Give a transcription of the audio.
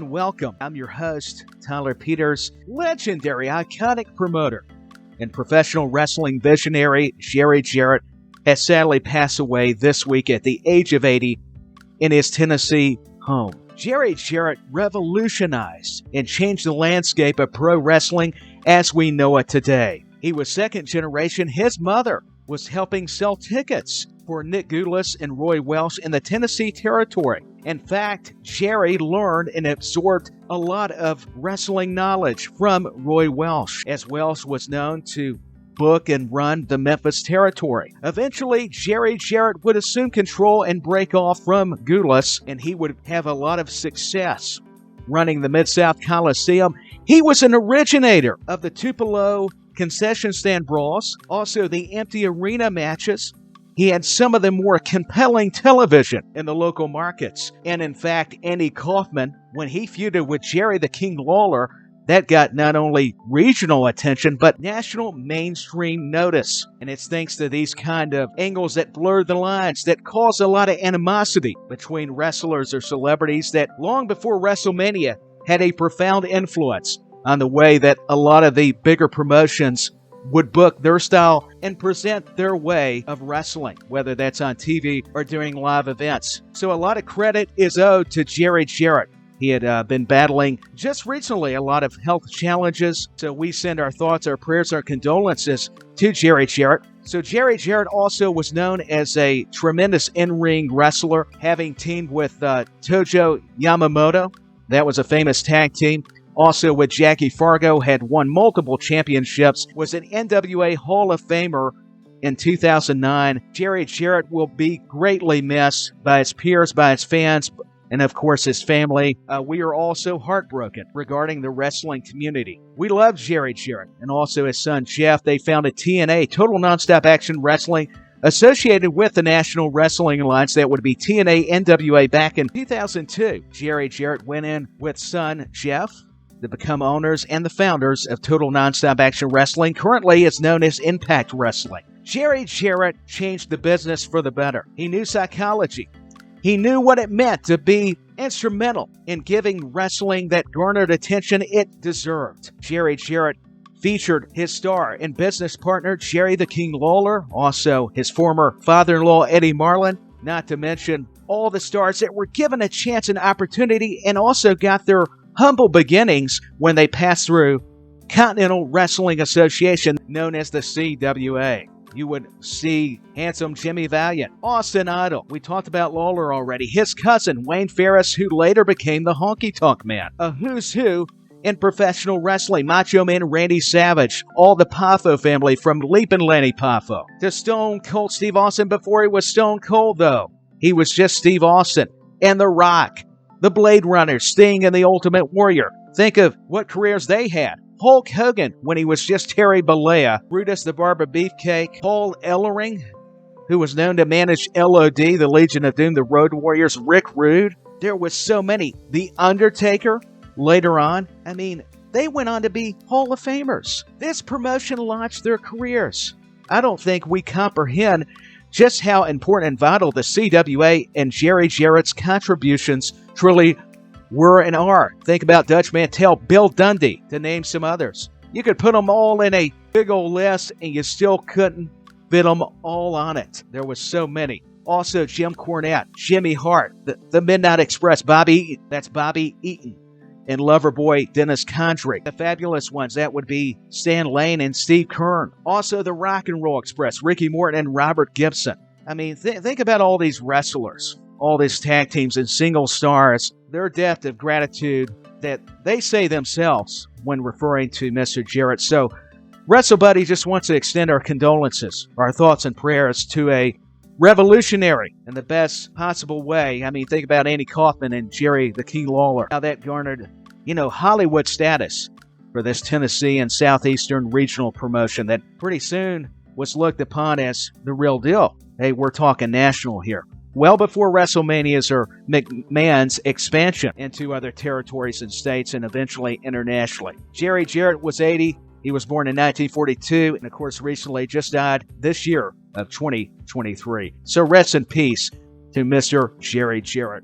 and welcome. I'm your host, Tyler Peters, legendary, iconic promoter and professional wrestling visionary Jarrett has sadly passed away this week at the age of 80 in his Tennessee home. Jarrett revolutionized and changed the landscape of pro wrestling as we know it today. He was second generation. His mother was helping sell tickets for Nick Gulas and Roy Welsh in the Tennessee territory. In fact, Jerry learned and absorbed a lot of wrestling knowledge from Roy Welsh, as Welsh was known to book and run the Memphis territory. Eventually, Jarrett would assume control and break off from Gulas, and he would have a lot of success running the Mid-South Coliseum. He was an originator of the Tupelo concession stand brawls, also the empty arena matches. He had some of the more compelling television in the local markets. And in fact, Andy Kaufman, when he feuded with Jerry the King Lawler, that got not only regional attention, but national mainstream notice. And it's thanks to these kind of angles that blur the lines, that cause a lot of animosity between wrestlers or celebrities that long before WrestleMania had a profound influence on the way that a lot of the bigger promotions would book their style and present their way of wrestling, whether that's on TV or during live events. So a lot of credit is owed to Jarrett. He had been battling just recently a lot of health challenges, so we send our thoughts, our prayers, our condolences to Jarrett. So Jarrett also was known as a tremendous in-ring wrestler, having teamed with Tojo Yamamoto. That was a famous tag team. Also with Jackie Fargo, had won multiple championships, was an NWA Hall of Famer in 2009. Jarrett will be greatly missed by his peers, by his fans, and of course his family. We are also heartbroken regarding the wrestling community. We love Jarrett and also his son Jeff. They founded TNA, Total Nonstop Action Wrestling, associated with the National Wrestling Alliance. That would be TNA NWA back in 2002. Jarrett went in with son Jeff to become owners and the founders of Total Nonstop Action Wrestling. Currently, it's known as Impact Wrestling. Jarrett changed the business for the better. He knew psychology. He knew what it meant to be instrumental in giving wrestling that garnered attention it deserved. Jarrett featured his star and business partner, Jerry the King Lawler, also his former father-in-law, Eddie Marlin, not to mention all the stars that were given a chance and opportunity and also got their humble beginnings when they passed through Continental Wrestling Association, known as the CWA. You would see handsome Jimmy Valiant, Austin Idol. We talked about Lawler already. His cousin, Wayne Ferris, who later became the Honky Tonk Man. A who's who in professional wrestling. Macho Man Randy Savage. All the Poffo family, from Leapin' Lenny Poffo to Stone Cold Steve Austin. Before he was Stone Cold, though, he was just Steve Austin. And The Rock, the Blade Runner, Sting, and the Ultimate Warrior. Think of what careers they had. Hulk Hogan, when he was just Terry Bollea. Brutus the Barber Beefcake. Paul Ellering, who was known to manage LOD, the Legion of Doom, the Road Warriors. Rick Rude. There was so many. The Undertaker, later on. I mean, they went on to be Hall of Famers. This promotion launched their careers. I don't think we comprehend just how important and vital the CWA and Jarrett's contributions truly were and are. Think about Dutch Mantell, Bill Dundee, to name some others. You could put them all in a big old list and you still couldn't fit them all on it. There was so many. Also, Jim Cornette, Jimmy Hart, the Midnight Express, Bobby Eaton, that's Bobby Eaton, and Loverboy Dennis Condrey. The fabulous ones, that would be Stan Lane and Steve Kern. Also, the Rock and Roll Express, Ricky Morton and Robert Gibson. I mean, think about all these wrestlers, all these tag teams and single stars, their depth of gratitude that they say themselves when referring to Mr. Jarrett. So, WrestleBuddy just wants to extend our condolences, our thoughts and prayers to a revolutionary in the best possible way. I mean, think about Andy Kaufman and Jerry the King Lawler, how that garnered, Hollywood status for this Tennessee and Southeastern regional promotion that pretty soon was looked upon as the real deal. Hey, we're talking national here. Well before WrestleMania's or McMahon's expansion into other territories and states and eventually internationally. Jarrett was 80. He was born in 1942 and, of course, recently just died this year of 2023. So rest in peace to Mr. Jarrett.